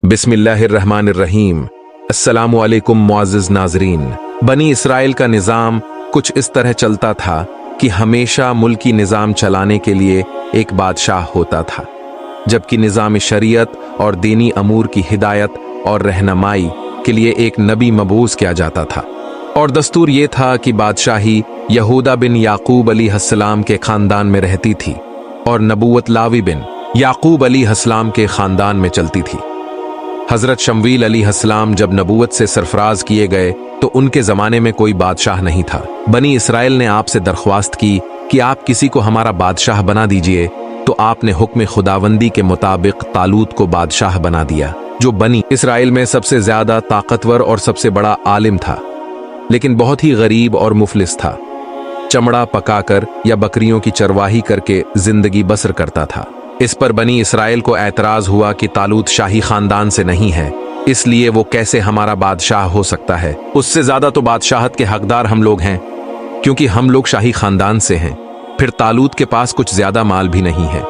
बिस्मिल्लाहिर्रहमानिर्रहीम। अस्सलामु अलैकुम मुअज़्ज़िज़ नाज़रीन। बनी इसराइल का निज़ाम कुछ इस तरह चलता था कि हमेशा मुल्की निज़ाम चलाने के लिए एक बादशाह होता था, जबकि निज़ाम शरीयत और दीनी अमूर की हिदायत और रहनुमाई के लिए एक नबी मबूस किया जाता था। और दस्तूर ये था कि बादशाही यहूदा बिन याकूब अलैहिस्सलाम के ख़ानदान में रहती थी और नबूवत लावी बिन याकूब अलैहिस्सलाम के ख़ानदान में चलती थी। हज़रत शमवील अलैहिस्सलाम जब नबूवत से सरफराज किए गए तो उनके ज़माने में कोई बादशाह नहीं था। बनी इसराइल ने आपसे दरख्वास्त की कि आप किसी को हमारा बादशाह बना दीजिए, तो आपने हुक्म खुदावंदी के मुताबिक तालूत को बादशाह बना दिया, जो बनी इसराइल में सबसे ज़्यादा ताकतवर और सबसे बड़ा आलिम था, लेकिन बहुत ही गरीब और मुफलिस था। चमड़ा पकाकर या बकरियों की चरवाही करके जिंदगी बसर करता था। इस पर बनी इसराइल को एतराज हुआ कि तालूत शाही खानदान से नहीं है, इसलिए वो कैसे हमारा बादशाह हो सकता है। उससे ज्यादा तो बादशाहत के हकदार हम लोग हैं, क्योंकि हम लोग शाही खानदान से हैं। फिर तालूत के पास कुछ ज्यादा माल भी नहीं है।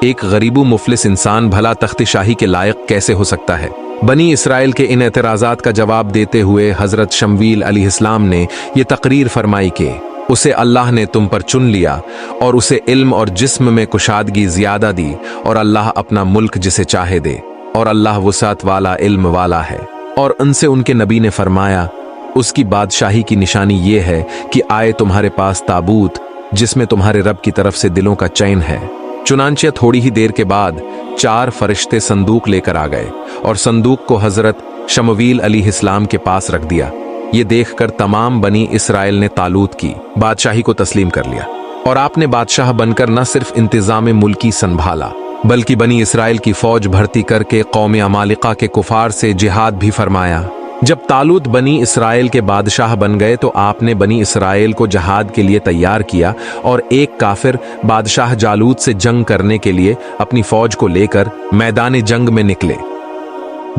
एक गरीबू मुफलिस इंसान भला तख्त शाही के लायक कैसे हो सकता है। बनी इसराइल के इन एतराजात का जवाब देते हुए हजरत शमवील अलैहिस्सलाम ने यह तकरीर फरमाई कि उसे अल्लाह ने तुम पर चुन लिया और उसे इल्म और जिस्म में कुशादगी ज्यादा दी, और अल्लाह अपना मुल्क जिसे चाहे दे, और अल्लाह वसात वाला इल्म वाला है। और उनसे उनके नबी ने फरमाया, उसकी बादशाही की निशानी ये है कि आए तुम्हारे पास ताबूत जिसमें तुम्हारे रब की तरफ से दिलों का चैन है। चुनांचे थोड़ी ही देर के बाद 4 फरिश्ते संदूक लेकर आ गए और संदूक को हजरत शमवील अलैहिस्सलाम के पास रख दिया। ये देखकर तमाम बनी इसराइल ने तालूत की बादशाही को तस्लीम कर लिया, और आपने बादशाह बनकर न सिर्फ इंतजाम मुल्की संभाला, बल्कि बनी इसराइल की फौज भर्ती करके कौम अमालिका के कुफार से जिहाद भी फरमाया। जब तालूत बनी इसराइल के बादशाह बन गए तो आपने बनी इसराइल को जहाद के लिए तैयार किया, और एक काफिर बादशाह जालूत से जंग करने के लिए अपनी फौज को लेकर मैदान जंग में निकले।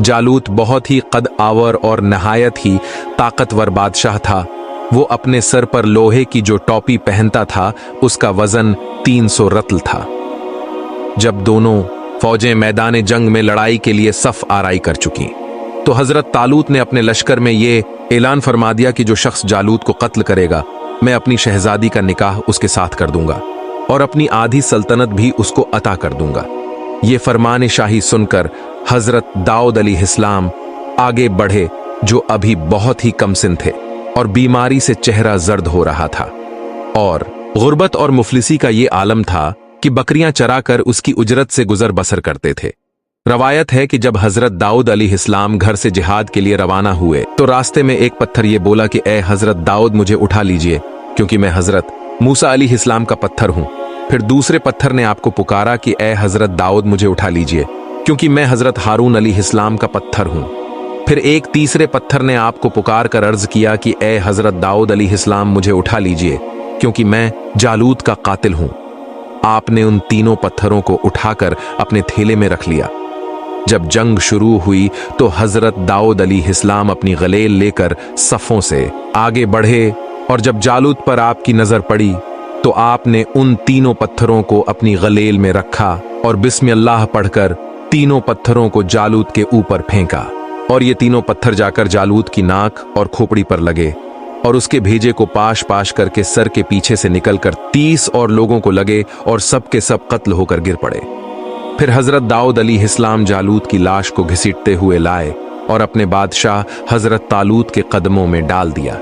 जालूत बहुत ही कद आवर और नहायत ही ताकतवर बादशाह था। वो अपने सर पर लोहे की जो टोपी पहनता था उसका वजन 300 रत्ल था। जब दोनों फौजें मैदान जंग में लड़ाई के लिए सफ आराई कर चुकी तो हजरत तालूत ने अपने लश्कर में ये ऐलान फरमा दिया कि जो शख्स जालूत को कत्ल करेगा, मैं अपनी शहजादी का निकाह उसके साथ कर दूंगा और अपनी आधी सल्तनत भी उसको अता कर दूंगा। ये फरमान शाही सुनकर हजरत दाऊद अलैहिस्सलाम आगे बढ़े, जो अभी बहुत ही कमसिन थे और बीमारी से चेहरा जर्द हो रहा था, और गुर्बत और मुफलिसी का ये आलम था कि बकरियां चराकर उसकी उजरत से गुजर बसर करते थे। रवायत है कि जब हजरत दाऊद अलैहिस्सलाम घर से जिहाद के लिए रवाना हुए तो रास्ते में एक पत्थर ये बोला कि ए हजरत दाऊद, मुझे उठा लीजिए, क्योंकि मैं हजरत मूसा अलैहिस्सलाम का पत्थर हूं। फिर दूसरे पत्थर ने आपको पुकारा कि ए हजरत दाऊद, मुझे उठा लीजिए, क्योंकि मैं हजरत हारून अलैहिस्सलाम का पत्थर हूं। फिर एक तीसरे पत्थर ने आपको पुकार कर अर्ज किया कि ए हजरत दाऊद अलैहिस्सलाम, मुझे उठा लीजिए, क्योंकि मैं जालूत का कातिल हूं। आपने उन तीनों पत्थरों को उठाकर अपने थैले में रख लिया। जब जंग शुरू हुई तो हजरत दाऊद अलैहिस्सलाम अपनी गलेल लेकर सफों से आगे बढ़े, और जब जालूत पर आपकी नजर पड़ी तो आपने उन तीनों पत्थरों को अपनी गलेल में रखा और बिस्मिल्लाह पढ़कर तीनों पत्थरों को जालूत के ऊपर फेंका, और ये तीनों पत्थर जाकर जालूत की नाक और खोपड़ी पर लगे और उसके भेजे को पाश पाश करके सर के पीछे से निकलकर 30 और लोगों को लगे और सब के सब कत्ल होकर गिर पड़े। फिर हजरत दाऊद अलैहिस्सलाम जालूत की लाश को घसीटते हुए लाए और अपने बादशाह हजरत तालूत के कदमों में डाल दिया।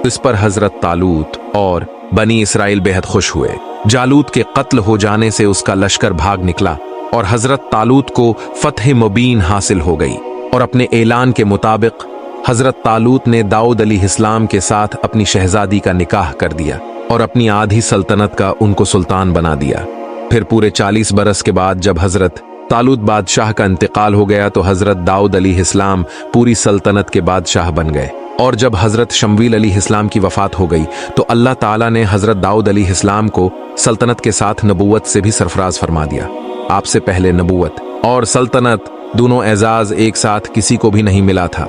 इस पर हजरत तालूत और बनी इसराइल बेहद खुश हुए। जालूत के कत्ल हो जाने से उसका लश्कर भाग निकला और हजरत तालूत को फतह मुबीन हासिल हो गई, और अपने ऐलान के मुताबिक हजरत तालूत ने दाऊद अलैहिस्सलाम के साथ अपनी शहजादी का निकाह कर दिया और अपनी आधी सल्तनत का उनको सुल्तान बना दिया। फिर पूरे 40 बरस के बाद जब हजरत तालूत बादशाह का इंतकाल हो गया तो हजरत दाऊद अलैहिस्सलाम पूरी सल्तनत के बादशाह बन गए। और जब हजरत शमवील अलैहिस्सलाम की वफात हो गई तो अल्लाह ताला ने हजरत दाऊद अलैहिस्सलाम को सल्तनत के साथ नबूवत से भी सरफराज फरमा दिया। आपसे पहले नबूवत और सल्तनत दोनों एजाज एक साथ किसी को भी नहीं मिला था।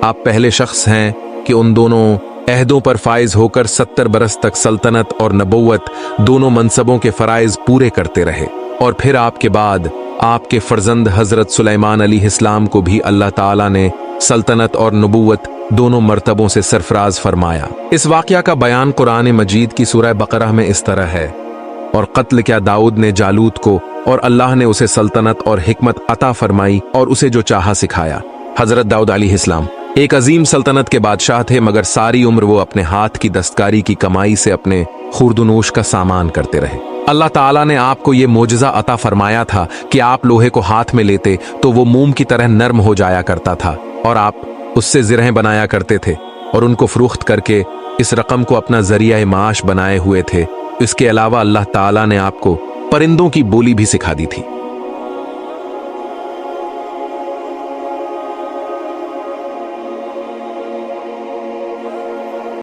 आप पहले शख्स हैं कि उन दोनों अहदों पर फाइज होकर 70 बरस तक सल्तनत और नबूवत दोनों मनसबों के फराइज पूरे करते रहे, और फिर आपके बाद आपके फर्जंद हजरत सुलेमान अलैहिस्सलाम को भी अल्लाह ताला ने सल्तनत और नबूवत दोनों मर्तबों से सरफराज फरमाया। इस वाकया का बयान कुरान मजीद की सूरह बकरा में इस तरह है, और कत्ल किया दाऊद ने जालूत को, और अल्लाह ने उसे सल्तनत और हिकमत अता फरमाई और उसे जो चाहा सिखाया। हजरत दाऊद अलैहिस्सलाम एक अजीम सल्तनत के बादशाह थे, मगर सारी उम्र वो अपने हाथ की दस्तकारी की कमाई से अपने खुर्दनोश का सामान करते रहे। अल्लाह ताला ने आपको ये मोजज़ा अता फरमाया था कि आप लोहे को हाथ में लेते तो वो मोम की तरह नर्म हो जाया करता था, और आप उससे ज़िरहें बनाया करते थे और उनको फरोख्त करके इस रकम को अपना जरिया माश बनाए हुए थे। इसके अलावा अल्लाह ताला ने आपको परिंदों की बोली भी सिखा दी थी।